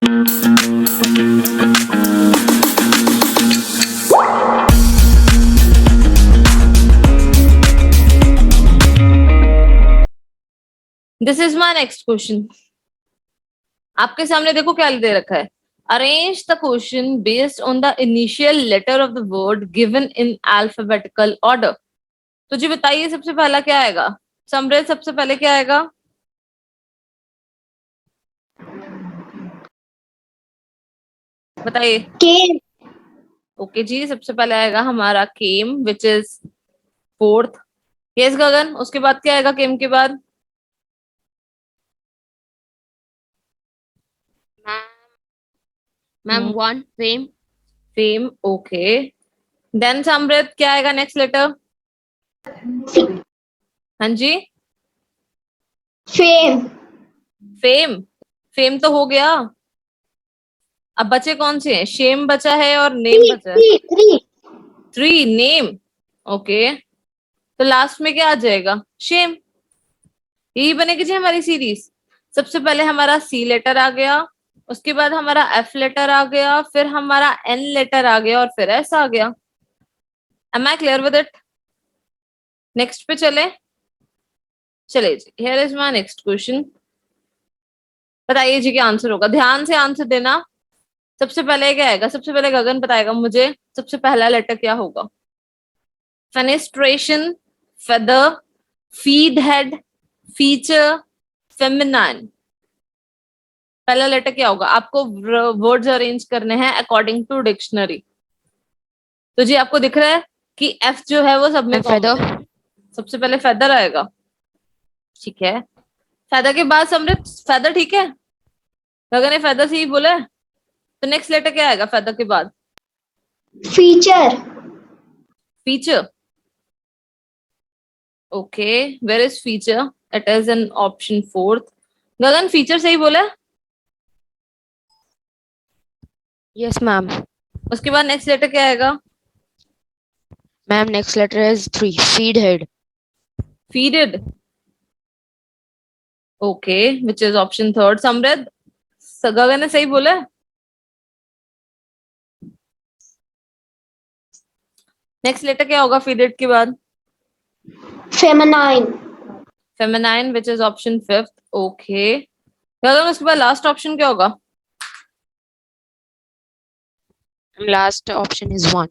This is my next question. आपके सामने देखो क्या दे रखा है, arrange the question based on the initial letter of the word given in alphabetical order. तो जी बताइए सबसे पहला क्या आएगा, समरेश सबसे पहले क्या आएगा? बताइए। केम। ओके जी, सबसे पहले आएगा हमारा came which is fourth. Yes Gagan, उसके बाद क्या आएगा केम के बाद? Ma'am one fame. Fame, okay. Then Samriddh क्या आएगा नेक्स्ट लेटर? हाँ जी, फेम। फेम। फेम तो हो गया, अब बचे कौन से हैं? शेम बचा है और नेम बचा है। थ्री। Three, name, okay. तो लास्ट में क्या आ जाएगा? शेम। यही बनेगी जी हमारी सीरीज। सबसे पहले हमारा सी लेटर आ गया, उसके बाद हमारा एफ लेटर आ गया, फिर हमारा एन लेटर आ गया और फिर एस आ गया। Am I clear with it? Next पे चले। चले जी, here is my next question. बताइए जी क्या आंसर होगा, ध्यान से आंसर देना। सबसे पहले क्या आएगा? सबसे पहले गगन बताएगा मुझे सबसे पहला लेटर क्या होगा। Fenestration, feather, feed head, feature, feminine. पहला लेटर क्या होगा? आपको वर्ड्स अरेंज करने हैं अकॉर्डिंग टू डिक्शनरी। तो जी आपको दिख रहा है कि एफ जो है वो सब में कॉमन है। सबसे पहले फेदर आएगा, ठीक है। फेदर के बाद समृद्ध, फेदर ठीक है, गगन ने फेदर से ही बोला है। तो नेक्स्ट लेटर क्या आएगा फेदर के बाद? Feature. Feature, okay. Where is feature? It is an option fourth. Gagan feature सही बोला है? Yes ma'am. उसके बाद नेक्स्ट लेटर क्या आएगा? Ma'am next letter is three feed head. Feeded, okay, which is option third. Samriddh, Gagan ने सही बोला है? नेक्स्ट लेटर क्या होगा फीडेड के बाद? Feminine. Feminine, which is option fifth, okay. Gagan उसके बाद लास्ट ऑप्शन क्या होगा? Last option is one.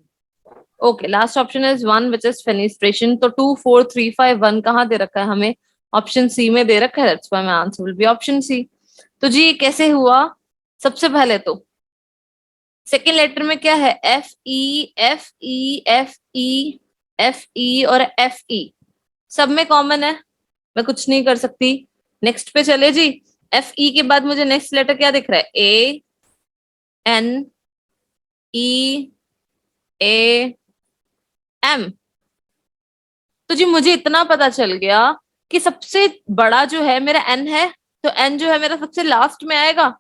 Okay, last option is one which is fenestration. तो 2 4 3 5 1 कहाँ दे रखा है हमें? ऑप्शन सी में दे रखा है, that's why my answer will be option C. तो जी ये कैसे हुआ? सबसे पहले तो सेकेंड लेटर में क्या है? F E, F E, F E, F E और एफ ई सब में कॉमन है, मैं कुछ नहीं कर सकती। नेक्स्ट पे चले जी। एफ ई के बाद मुझे नेक्स्ट लेटर क्या दिख रहा है? ए, एन, ई, ए, एम। तो जी मुझे इतना पता चल गया कि सबसे बड़ा जो है मेरा एन है, तो एन जो है मेरा सबसे लास्ट में आएगा।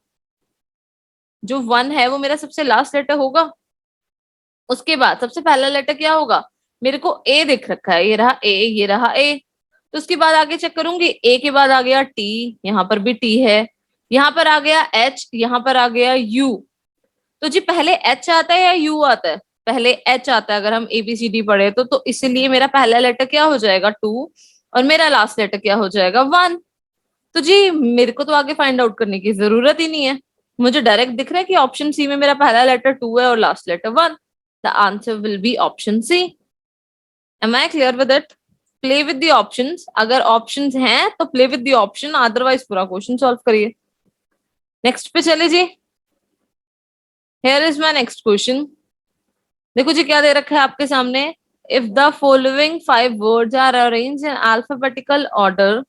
जो वन है वो मेरा सबसे लास्ट लेटर होगा। उसके बाद सबसे पहला लेटर क्या होगा? मेरे को ए दिख रखा है, ये रहा ए, ये रहा ए। तो उसके बाद आगे चेक करूंगी, ए के बाद आ गया टी, यहाँ पर भी टी है, यहाँ पर आ गया एच, यहाँ पर आ गया यू। तो जी पहले एच आता है या यू आता है? पहले एच आता है अगर हम एबीसीडी पढ़े तो इसलिए मेरा पहला लेटर क्या हो जाएगा? टू, और मेरा लास्ट लेटर क्या हो जाएगा? वन। तो जी मेरे को तो आगे फाइंड आउट करने की जरूरत ही नहीं है, मुझे डायरेक्ट दिख रहा है कि ऑप्शन सी में मेरा पहला लेटर टू है और last letter one. The answer will be option C. Am I clear with it? Play with the options, अगर ऑप्शंस हैं तो play with the option, otherwise पूरा क्वेश्चन सॉल्व करिए। नेक्स्ट पे चले जी। Here is my next question. देखो जी क्या दे रखा है आपके सामने। If the following 5 words are arranged in alphabetical order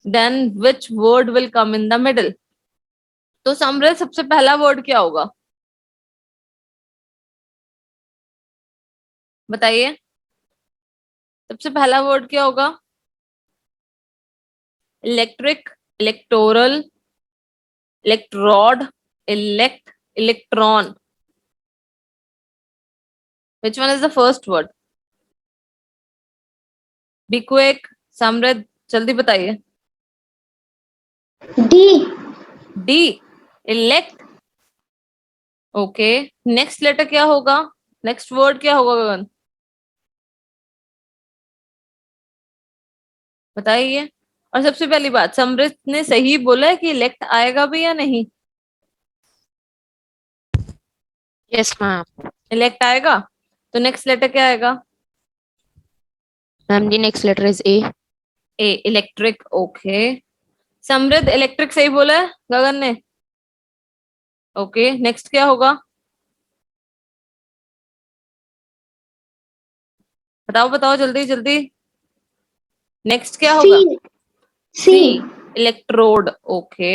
then which word will come in the middle. तो समृद्ध सबसे पहला वर्ड क्या होगा? बताइए सबसे पहला वर्ड क्या होगा? Electric, electoral, electrode, elect, electron. Which one is the first word? Be quick, Samriddh जल्दी बताइए। D. D, elect, okay, next letter क्या होगा, नेक्स्ट वर्ड क्या होगा गगन, बताइए। और सबसे पहली बात, समृद्ध ने सही बोला है कि इलेक्ट आएगा भी या नहीं, Yes, ma'am. इलेक्ट आएगा, तो नेक्स्ट लेटर क्या आएगा, Ma'am, the next letter is A. A, electric. Okay, समृद्ध इलेक्ट्रिक सही बोला है गगन ने। ओके, नेक्स्ट क्या होगा, बताओ बताओ जल्दी जल्दी, नेक्स्ट क्या होगा, C. सी, C. इलेक्ट्रोड। ओके,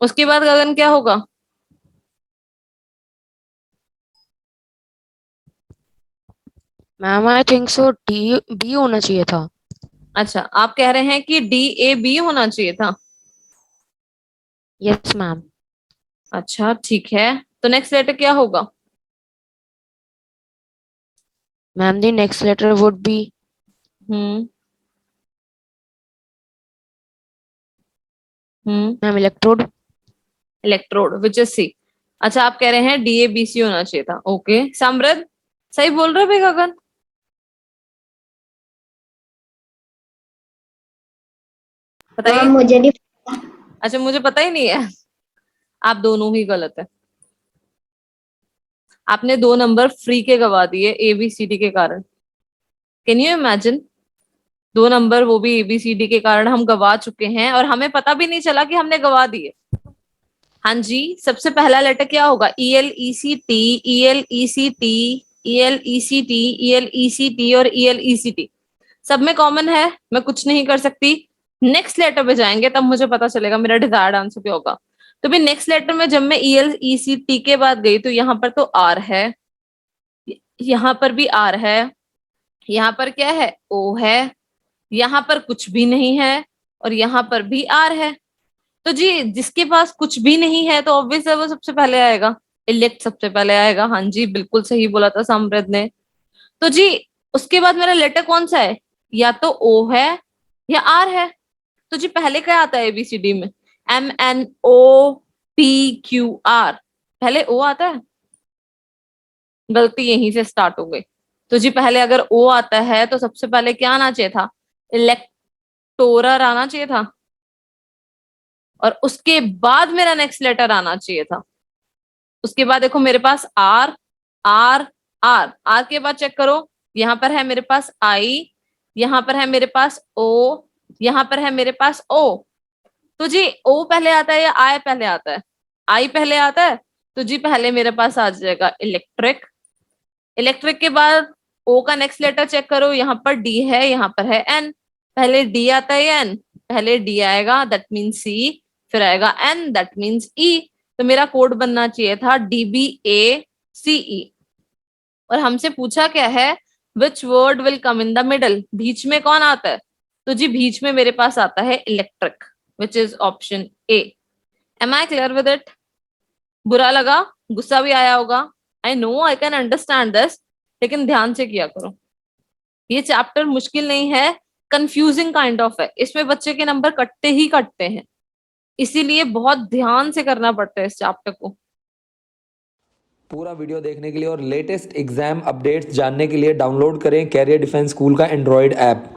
उसके बाद गगन क्या होगा, ma'am I think so D B होना चाहिए था। अच्छा, आप कह रहे हैं कि डी ए बी होना चाहिए था। Yes ma'am. अच्छा ठीक है, तो नेक्स्ट लेटर क्या होगा, ma'am the next letter would be hmm hmm ma'am electrode. Electrode which is C. अच्छा, आप कह रहे हैं डी ए बी सी होना चाहिए था। ओके, समृद्ध सही बोल रहे हो भाई गगन, बताइए। मुझे नहीं। अच्छा, मुझे पता ही नहीं है, आप दोनों ही गलत है, आपने 2 नंबर फ्री के गवा दिए एबीसीडी के कारण। कैन यू इमेजिन, 2 नंबर वो भी एबीसीडी के कारण हम गवा चुके हैं और हमें पता भी नहीं चला कि हमने गवा दिए। हाँ जी, सबसे पहला लेटर क्या होगा, E L E C T, E L E C T, E L E C T, E L E C T और E L E C T, सब में कॉमन है, मैं कुछ नहीं कर सकती। नेक्स्ट लेटर पे जाएंगे तब मुझे पता चलेगा मेरा डिजायर्ड आंसर क्या होगा। तो भी नेक्स्ट लेटर में जब मैं ई एल ई सी टी के बाद गई तो यहाँ पर तो आर है, यहाँ पर भी आर है, यहाँ पर क्या है, ओ है, यहाँ पर कुछ भी नहीं है और यहाँ पर भी आर है। तो जी जिसके पास कुछ भी नहीं है तो ऑब्वियस है वो सबसे पहले आएगा, इलेक्ट सबसे पहले आएगा। हाँ जी, बिल्कुल सही बोला था समृद्ध ने। तो जी उसके बाद मेरा लेटर कौन सा है, या तो ओ है या आर है। तो जी पहले क्या आता है एबीसीडी में, M N O P Q R, पहले ओ आता है, गलती यहीं से स्टार्ट हो गई। तो जी पहले अगर ओ आता है तो सबसे पहले क्या आना चाहिए था, इलेक्टोरर आना चाहिए था, और उसके बाद मेरा नेक्स्ट लेटर आना चाहिए था। उसके बाद देखो मेरे पास आर, आर, आर, आर के बाद चेक करो, यहाँ पर है मेरे पास आई, यहाँ पर है मेरे पास ओ, यहाँ पर है मेरे पास ओ। तो जी ओ पहले आता है या आई पहले आता है, आई पहले आता है। तो जी पहले मेरे पास आ जाएगा इलेक्ट्रिक, इलेक्ट्रिक के बाद ओ का नेक्स्ट लेटर चेक करो, यहाँ पर डी है, यहाँ पर है एन, पहले डी आता है या एन, पहले डी आएगा दैट मीन्स सी, फिर आएगा एन दैट मीन्स ई। तो मेरा कोड बनना चाहिए था DBACE। और हमसे पूछा क्या है, which word will come in the middle, बीच में कौन आता है। तो जी बीच में मेरे पास आता है electric, which is option A. Am I clear with it, बुरा लगा, गुस्सा भी आया होगा, I know I can understand this, लेकिन ध्यान से किया करो, ये चैप्टर मुश्किल नहीं है, कंफ्यूजिंग काइंड ऑफ है, इसमें बच्चे के नंबर कटते ही कटते हैं, इसीलिए बहुत ध्यान से करना पड़ता है इस चैप्टर को। पूरा वीडियो देखने के लिए और लेटेस्ट एग्जाम अपडेट्स जानने के लिए डाउनलोड करें कैरियर डिफेंस स्कूल का एंड्रॉयड ऐप।